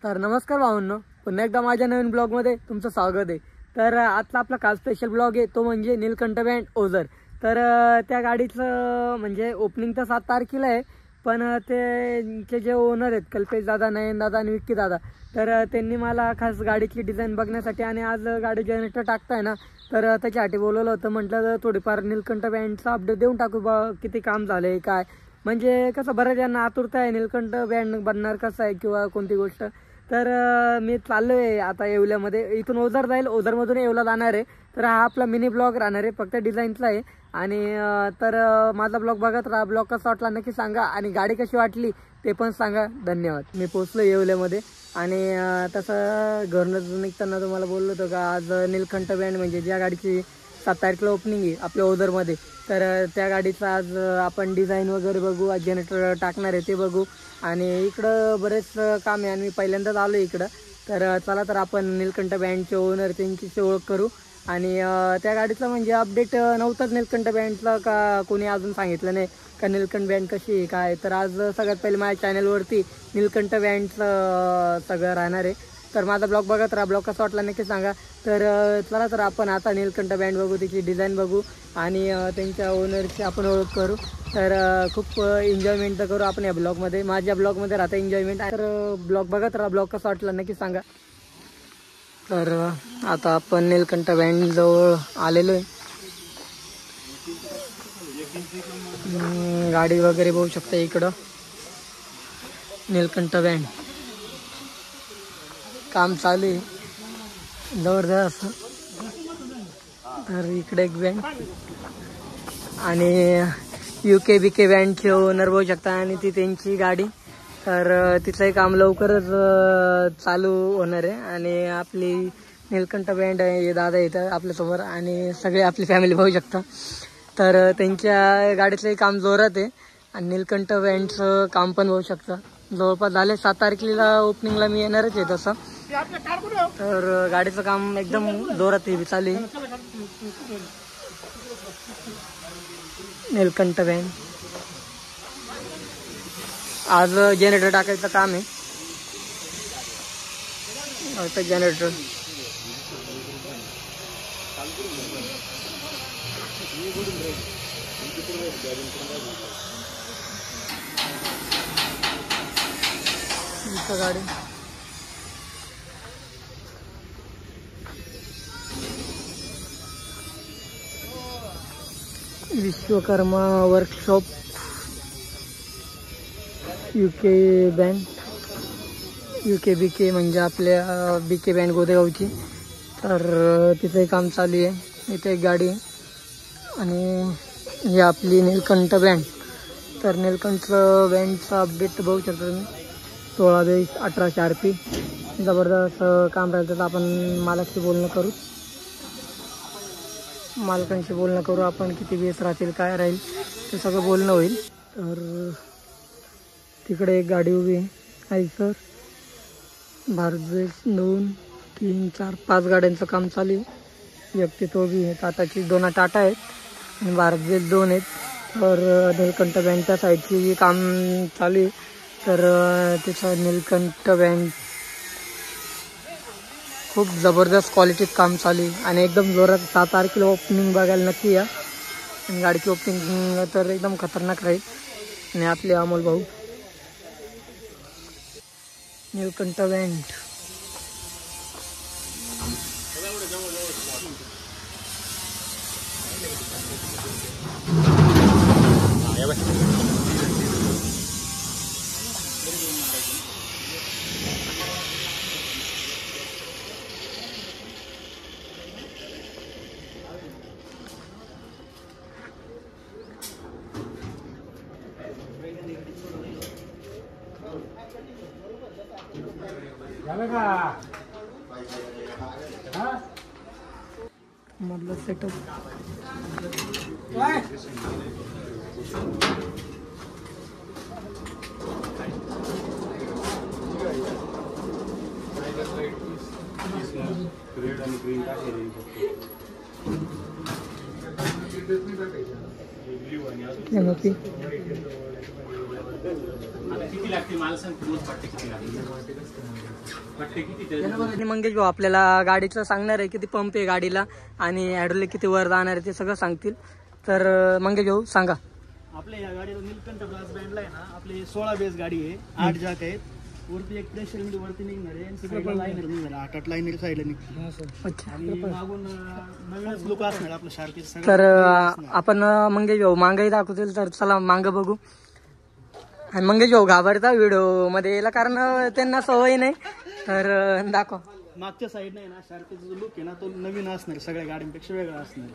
तर नमस्कार भावांनो, पुन्हा एकदा माझ्या नवीन ब्लॉगमध्ये तुमचं स्वागत आहे। तर आजचा आपला काल स्पेशल ब्लॉग आहे तो म्हणजे नीलकंठ बँड ओझर। तर त्या गाडीचं म्हणजे ओपनिंग तर 7 तारखेला आहे, पण ते जे ओनर आहेत कल्पेश दादा, नयन दादा आणि विक्की दादा, तर त्यांनी मला खास गाडीची डिझाईन बघण्यासाठी आणि आज गाडी जनरेटर टाकताय ना, तर त्याच्यासाठी बोलवलं होतं। म्हटलं थोडीफार नीलकंठ बँडचा अपडेट देऊन टाकू बा, किती काम झालंय काय, म्हणजे कसं बऱ्याच जणांना आतुरता आहे नीलकंठ बँड बनणार कसं आहे किंवा कोणती गोष्ट। तर मी चाललोय आता येवल्यामध्ये, इथून ओझर जाईल, ओझरमधून येवला जाणार आहे। तर हा आपला मिनी ब्लॉग राहणार आहे, फक्त डिझाईनचा आहे। आणि तर माझा ब्लॉग बघत राहा, ब्लॉग कसा वाटला नक्की सांगा आणि गाडी कशी वाटली ते पण सांगा। धन्यवाद। मी पोहोचलो येवल्यामध्ये आणि तसं घरनं निघताना तुम्हाला बोललो होतो का आज नीलकंठ बँड म्हणजे ज्या गाडीची 7 तारखेला ओपनिंग आहे आपल्या ओझरमध्ये, तर त्या गाडीचं आज आपण डिझाईन वगैरे बघू, आज जनरेटर टाकणार आहे ते बघू। आणि इकडं बरेच काम आहे आणि मी पहिल्यांदाच आलो इकडं। तर चला तर आपण नीलकंठ बँडचे ओनर त्यांची ओळख करू। आणि त्या गाडीचं म्हणजे अपडेट नव्हतंच नीलकंठ बँडचं, का कोणी अजून सांगितलं नाही का नीलकंठ बँड कशी आहे काय। तर आज सगळ्यात पहिले माझ्या चॅनलवरती नीलकंठ बँडचं सगळं राहणार आहे। तर माझा ब्लॉग बघत राहा, ब्लॉग कसा वाटला नक्की सांगा। तर चला तर आपण आता नीलकंठ बँड बघू, त्याची डिझाईन बघू आणि त्यांच्या ओनरची आपण ओळख करू। तर खूप एन्जॉयमेंट तर करू आपण या ब्लॉगमध्ये, माझ्या ब्लॉगमध्ये राहता एन्जॉयमेंट। तर ब्लॉग बघत राहा, ब्लॉग कसा वाटला नक्की सांगा। तर आता आपण नीलकंठ बँड जवळ आलेलो आहे। गाडी वगैरे बघू शकता इकडं, नीलकंठ बँड काम चालू आहे जबरदस्त। तर इकडे एक बँड आणि UK BK बँडचे ओनर बघू शकता आणि ती त्यांची गाडी। तर तिचंही काम लवकरच चालू होणार आहे। आणि आपली नीलकंठ बँड आहे, दादा येतं आपल्यासमोर आणि सगळे आपली फॅमिली बघू शकता। तर त्यांच्या गाडीचंही काम जोरात आहे आणि नीलकंठ बँडचं काम पण बघू शकता जवळपास झाले। 7 तारखेला ओपनिंगला मी येणारच आहे तसं। तर गाडीचं काम एकदम जोरात आहे, चालू आहे नीलकंठ बँड। आज जनरेटर टाकायचं काम आहे, आता जनरेटर गाडी Vishwakarma workshop UK band, UK BK म्हणजे आपल्या BK बँड गोदेगावची। तर तिथंही काम चालू आहे, इथे एक गाडी आहे आणि ही आपली नीलकंठ बँड। तर नीलकंठ बँडचा अपडेट बघू शकता तुम्ही, 16/20/18 RP जबरदस्त काम राहिलं। तर आपण मालकांशी बोलणं करू आपण, किती दिवस राहतील काय राहील ते सगळं बोलणं होईल। तर तिकडे एक गाडी उभी आहे सर, भारत 2 3 4 5 गाड्यांचं काम चालू आहे। एक तिथं उभी आहे, टाटाची 2 टाटा आहेत आणि भारत 2 आहेत। तर नीलकंठ बँडच्या साईडची काम चालू आहे। तर तिथं नीलकंठ बँड खूप जबरदस्त क्वालिटीत काम चालू आहे आणि एकदम जोरात। 7 तारखेला ओपनिंग बघायला नक्की या आणि गाडीची ओपनिंग तर एकदम खतरनाक राहील। आणि आपले अमोल भाऊ नीलकंठ बँड। मधलं सेटअप किती लागते मला सांग, किती लागते? आणि मंगेश भाऊ आपल्याला गाडीचं सांगणार आहे किती पंप आहे गाडीला आणि हायड्रोलिक किती वर जाणार आहे ते सगळं सांगतील. तर मंगेश भाऊ सांगा. आपल्या या गाडीला नीलकंठ ब्रास बँडला आहे ना, आपली 16 बेस गाडी आहे, 8 जाक आहेत, वरती एक प्रेशर मीटर वरती निघणार आहे आणि तिकडे लाईनर निघणार, 8 लाईनर साईडला निघणार. अच्छा. आणि मागून नवीनच लुक असणार आपलं शार्पीच. तर आपण मंगेश भाऊ मांगाई दाखवतील तर चला मांग बघू. आणि मंगेश भाऊ घाबरता व्हिडिओ मध्ये यायला कारण त्यांना सवय नाही. तर दाखव. मागच्या साईड नाही ना, शार्पीचा जो लुक आहे ना तो नवीन असणार, सगळ्या गाड्यांपेक्षा वेगळा असणार.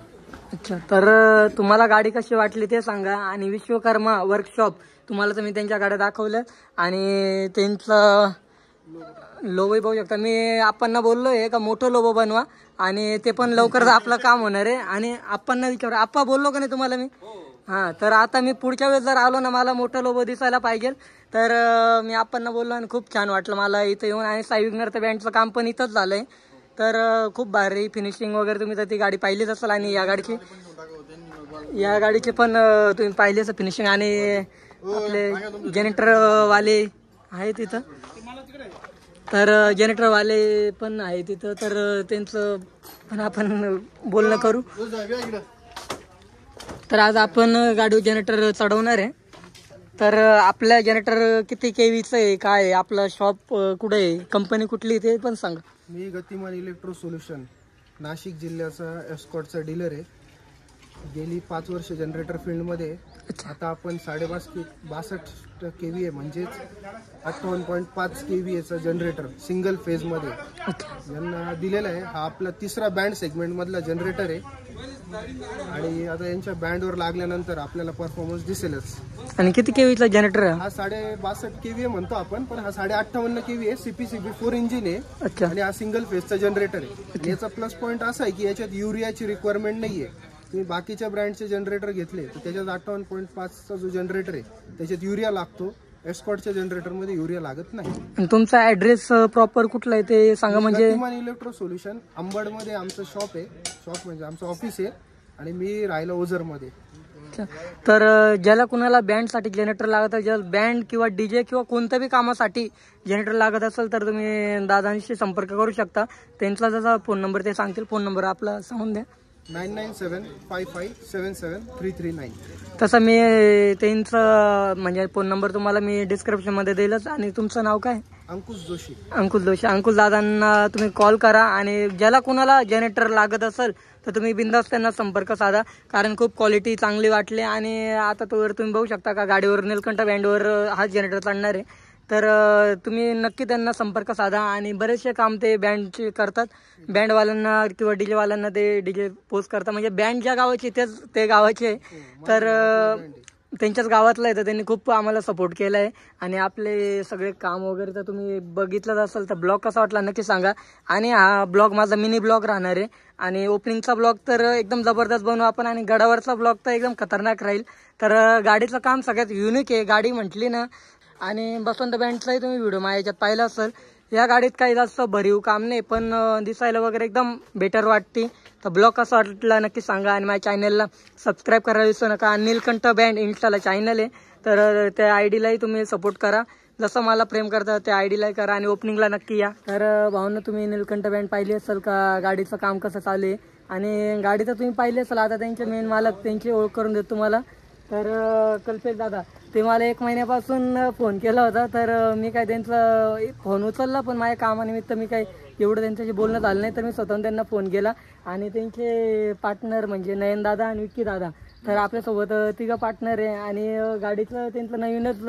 अच्छा. तर तुम्हाला गाडी कशी वाटली ते सांगा. आणि विश्वकर्मा वर्कशॉप तुम्हाला तर मी त्यांच्या गाड्या दाखवल्या आणि त्यांचं लोगो बघू शकता. मी आपण बोललोय का मोठं लोगो बनवा आणि ते पण लवकरच आपलं काम होणार आहे. आणि आपण विचार आप्पा बोललो का नाही तुम्हाला मी. हां. तर आता मी पुढच्या वेळेस जर आलो ना, मला मोठं लोगो दिसायला पाहिजे. तर मी आपण बोललो आणि खूप छान वाटलं मला इथं येऊन. आणि साई विग्नर तर बँडचं काम पण इथंच झालंय. तर खूप भारी फिनिशिंग वगैरे तुम्ही तर ती गाडी पाहिलीच असेल. आणि या गाडीची पण तुम्ही पाहिली असेल फिनिशिंग. आणि आपले जनरेटरवाले आहे तिथं. तर जनरेटरवाले पण आहे तिथं. तर त्यांचं पण आपण बोलणं करू. तर आज आपण गाडी जनरेटर चढवणार आहे. तर आपल्या जनरेटर किती केवीचं आहे, काय आहे, आपलं शॉप कुठे आहे, कंपनी कुठली ते पण सांगा. मी गतिमान इलेक्ट्रो सोल्युशन नाशिक जिल्ह्याचा एस्कॉर्टचा डीलर आहे. गेली 5 वर्ष जनरेटर फील्डमध्ये. आता आपण 62 केव्ही आहे म्हणजेच 58.5 केव्हीचा जनरेटर सिंगल फेजमध्ये यांना दिलेला आहे. हा आपला 3रा बँड सेगमेंटमधला जनरेटर आहे. आणि आता यांच्या बँडवर लागल्यानंतर आपल्याला परफॉर्मन्स दिसेलच. आणि किती केव्हीचा जनरेटर आहे हा? 62 केव्ही म्हणतो आपण, पण हा 58 केव्ही आहे. CPCB 4 इंजिन आहे आणि हा सिंगल फेजचा जनरेटर आहे. याचा प्लस पॉईंट असा आहे की याच्यात युरियाची रिक्वायरमेंट नाहीये. तुम्ही बाकीच्या ब्रँडचे जनरेटर घेतले तर त्याच्यात 58.5चा जो जनरेटर आहे त्याच्यात युरिया लागतो. एस्कॉर्टच्या जनरेटरमध्ये युरिया लागत नाही. तुमचा ऍड्रेस प्रॉपर कुठला आहे ते सांगा. म्हणजे गतिमान इलेक्ट्रो सोल्युशन अंबडमध्ये आमचं शॉप आहे. शॉप म्हणजे आमचं ऑफिस आहे आणि मी राहिला ओझरमध्ये. तर ज्याला कुणाला बँडसाठी जनरेटर लागत असेल, ज्याला बँड किंवा डीजे किंवा कोणत्या बी कामासाठी जनरेटर लागत असेल तर तुम्ही दादांशी संपर्क करू शकता. त्यांचा जसा फोन नंबर ते सांगतील. फोन नंबर आपला सांगून द्या. 99755339. तसं मी त्यांचं म्हणजे फोन नंबर तुम्हाला मी डिस्क्रिप्शन मध्ये देईलच. आणि तुमचं नाव काय? अंकुश जोशी. अंकुश जोशी. अंकुश दादांना तुम्ही कॉल करा. आणि ज्याला कुणाला जनरेटर लागत असेल तर तुम्ही बिंदास त्यांना संपर्क साधा. कारण खूप क्वालिटी चांगली वाटली. आणि आता तुम्ही बघू शकता का गाडीवर नीलकंठ बँडवर हा जनरेटर चालणार आहे. तर तुम्ही नक्की त्यांना संपर्क साधा. आणि बरेचसे काम ते बँडचे करतात. बँडवाल्यांना किंवा डीजेवाल्यांना ते डीजे पोस्ट करतात. म्हणजे बँड ज्या गावाची तेच ते गावाचे. तर त्यांच्याच गावातलं आहे. तर त्यांनी खूप आम्हाला सपोर्ट केला आहे. आणि आपले सगळे काम वगैरे तर तुम्ही बघितलंच असेल. तर ब्लॉग कसा वाटला नक्की सांगा. आणि हा ब्लॉग माझा मिनी ब्लॉग राहणार आहे. आणि ओपनिंगचा ब्लॉग तर एकदम जबरदस्त बनवू आपण. आणि गडावरचा ब्लॉग तर एकदम खतरनाक राहील. तर गाडीचं काम सगळ्यात युनिक आहे. गाडी म्हटली ना. आणि बसवंत बँडचाही तुम्ही व्हिडिओ माझ्या याच्यात पाहिला असेल. या गाडीत काही जास्त भरीव काम नाही, पण दिसायला वगैरे एकदम बेटर वाटते. तर ब्लॉग कसा वाटला नक्की सांगा. आणि माझ्या चॅनलला सबस्क्राईब करायला विसरू नका. नीलकंठ बँड इन्स्टाला चॅनल आहे. तर त्या आयडीलाही तुम्ही सपोर्ट करा. जसं मला प्रेम करता त्या आयडीला करा. आणि ओपनिंगला नक्की या. तर भावना तुम्ही नीलकंठ बँड पाहिली असेल का, गाडीचं काम कसं चालू आहे. आणि गाडी तर तुम्ही पाहिली असेल. आता त्यांचे मेन मालक त्यांची ओळख करून देतो तुम्हाला. तर कल्पेश दादा ते मला 1 महिन्यापासून फोन केला होता. तर मी काय त्यांचा फोन उचलला, पण माझ्या कामानिमित्त मी काय एवढं त्यांच्याशी बोलणं झालं नाही. तर मी स्वतःहून त्यांना फोन केला. आणि त्यांचे पार्टनर म्हणजे नयन दादा आणि विक्की दादा, तर आपल्यासोबत 3 पार्टनर आहे. आणि गाडीचं त्यांचं नवीनच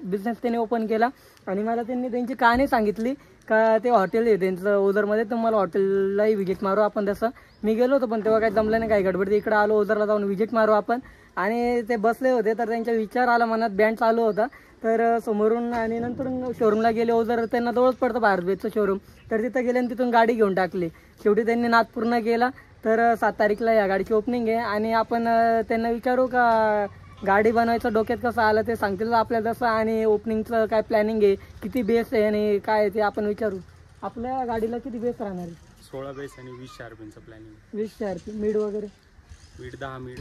बिझनेस त्यांनी ओपन केला. आणि मला त्यांनी त्यांची कहाणी सांगितली का ते हॉटेल आहे त्यांचं ओझरमध्ये. तर मला हॉटेललाही व्हिजिट मारू आपण. तसं मी गेलो होतो पण तेव्हा काही जमलं नाही, काही गडबड. इकडे आलो ओझरला जाऊन व्हिजिट मारू आपण. आणि ते बसले होते तर त्यांचा विचार आला मनात. बँड चालू होता तर समोरून. आणि नंतर शोरूमला गेले ओझर. त्यांना जवळच पडतं भारत बेजचं शोरूम. तर तिथं गेले आणि तिथून गाडी घेऊन टाकली. शेवटी त्यांनी नाद पूर्ण केला. तर 7 तारीखला या गाडीची ओपनिंग आहे. आणि आपण त्यांना विचारू का गाडी बनवायचं डोक्यात कसं आलं ते सांगतील आपल्याला तसं. आणि ओपनिंगचं काय प्लॅनिंग आहे, किती बेस आहे आणि काय ते आपण विचारू. आपल्या गाडीला किती बेस राहणार आहे? 16 बेस आणि 20 शार्पींचं प्लॅनिंग. 20 शार्पी. मीड वगैरे? मीड 10 मीड.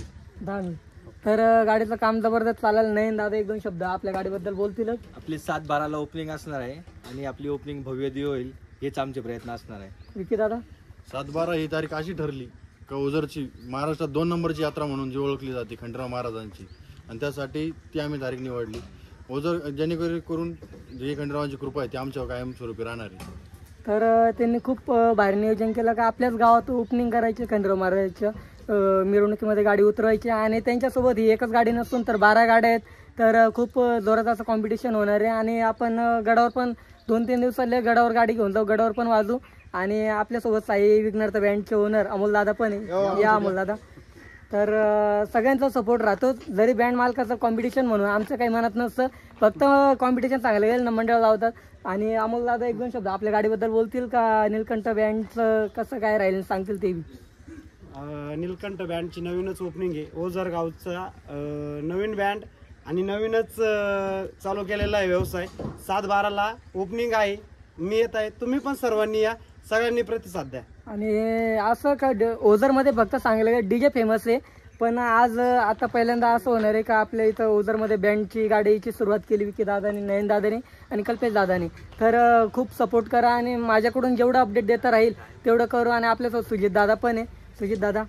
तर गाडीचं काम जबरदस्त चालेल. नाही दादा 1-2 शब्द आपल्या गाडीबद्दल बोलतीलच. आपली 7/12ला ओपनिंग असणार आहे. आणि आपली ओपनिंग भव्य दिव्य होईल. हेच आमचे प्रयत्न असणार आहे. विकी दादा? 7/12 ही तारीख अशी ठरली का ओझरची महाराष्ट्रात 2 नंबरची यात्रा म्हणून जी ओळखली जाते खंडेराव महाराजांची, आणि त्यासाठी ती आम्ही तारीख निवडली. ओझर जेणेकरून जी खंडेरावांची कृपा आहे ती आमच्यावर कायमस्वरूपी राहणार आहे. तर त्यांनी खूप भारी नियोजन केलं का आपल्याच गावात ओपनिंग करायची खंडेराव महाराजांच्या मिरवणुकीमध्ये गाडी उतरवायची, आणि त्यांच्यासोबत ही एकच गाडी नसून तर 12 गाड्या आहेत. तर खूप जोरात असं कॉम्पिटिशन होणार आहे, आणि आपण गडावर पण 2-3 दिवसाले गडावर गाडी घेऊन जाऊ, गडावर पण वाजू. आणि आपल्यासोबत साई विघ्नर्थ बँडचे ओनर अमोलदादा पण आहे. या अमोलदादा. तर सगळ्यांचा सपोर्ट राहतो, जरी बँड मालकाचं कॉम्पिटिशन म्हणून आमचं काही मनात नसतं, फक्त कॉम्पिटिशन चांगलं गेलं ना मंडळ लावतात. आणि अमोलदादा 1-2 शब्द आपल्या गाडीबद्दल बोलतील का? नीलकंठ बँडचं कसं काय राहील सांगतील ते बी. नीलकंठ बँडची नवीनच ओपनिंग आहे. ओझर गावचा नवीन बँड आणि नवीनच चालू केलेला आहे व्यवसाय. 7/12ला ओपनिंग आहे. मी येत आहे, तुम्ही पण सर्वांनी या, सगळ्यांनी प्रतिसाद द्या. आणि असं का ओझरमध्ये फक्त सांगितलं डीजे फेमस आहे, पण आज आता पहिल्यांदा असं होणार आहे का आपल्या इथं ओझरमध्ये बँडची गाडीची सुरुवात केली विकी दादानी, नयन दादानी आणि कल्पेश दादानी. तर खूप सपोर्ट करा, आणि माझ्याकडून जेवढं अपडेट देता राहील तेवढं करू. आणि आपल्यासोबत सुजित दादा पण आहे. सुजित दादा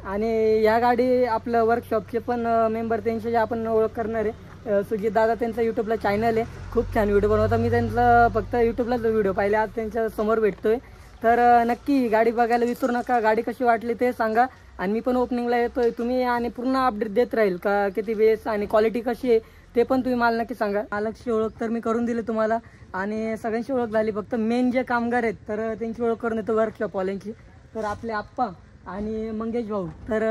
आणि या गाडी आपलं वर्कशॉपचे पण मेंबर त्यांचे जे आपण ओळख करणार आहे. सुजित दादा त्यांचं यूट्यूबला चॅनल आहे, खूप छान व्हिडिओ बनवतात. मी त्यांचं फक्त यूट्यूबलाच व्हिडिओ पाहिले, आज त्यांच्या समोर भेटतोय. तर नक्की गाडी बघायला विसरू नका. गाडी कशी वाटली ते सांगा, आणि मी पण ओपनिंगला येतोय. तुम्ही आणि पूर्ण अपडेट देत राहील का किती बेस आणि क्वालिटी कशी आहे ते पण तुम्ही मला नक्की सांगा. मालकची ओळख तर मी करून दिली तुम्हाला, आणि सगळ्यांची ओळख झाली. फक्त मेन जे कामगार आहेत तर त्यांची ओळख करून देतो वर्कशॉपवाल्यांची. तर आपले आप्पा आणि मंगेश भाऊ तर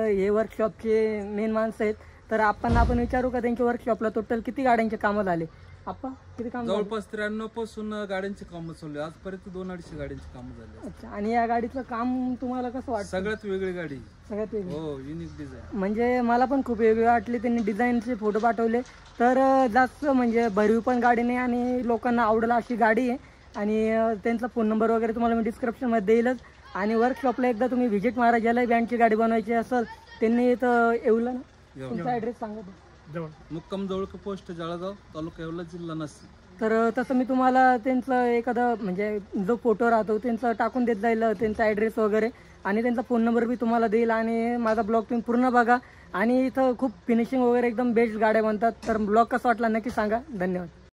हे वर्कशॉपचे मेन माणसं आहेत. तर आपण विचारू का त्यांच्या वर्कशॉपला टोटल किती गाड्यांचे कामं झाले? आप्पा किती काम? जवळपास 93 पासून गाड्यांची कामं चालू आहे. आजपर्यंत 200-250 गाड्यांची कामं झाली. अच्छा. आणि या गाडीचं काम तुम्हाला कसं वाटतं? सगळ्यात वेगळी गाडी, सगळ्यात वेगळी. हो, युनिक डिझाईन. म्हणजे मला पण खूप वेगळी वाटली. त्यांनी डिझाईनचे फोटो पाठवले. तर जास्त म्हणजे भरीव पण गाडी नाही, आणि लोकांना आवडेल अशी गाडी आहे. आणि त्यांचा फोन नंबर वगैरे तुम्हाला मी डिस्क्रिप्शनमध्ये देईलच. आणि वर्कशॉपला एकदा तुम्ही व्हिजिट मारा. ज्याला बँडची गाडी बनवायची असेल त्यांनी इथं येऊला ना. तुमचा ॲड्रेस सांगा. मुक्काम जवळक पोस्ट जळगाव, तालुका येवला, जिल्हा नाशिक. तर तसं मी तुम्हाला त्यांचं एखादं म्हणजे जो फोटो राहतो त्यांचा टाकून देत जाईल, त्यांचा ॲड्रेस वगैरे, आणि त्यांचा फोन नंबर बी तुम्हाला देईल. आणि माझा ब्लॉग तुम्ही पूर्ण बघा. आणि इथं खूप फिनिशिंग वगैरे एकदम बेस्ट गाड्या बनतात. तर ब्लॉग कसा वाटला नक्की सांगा. धन्यवाद.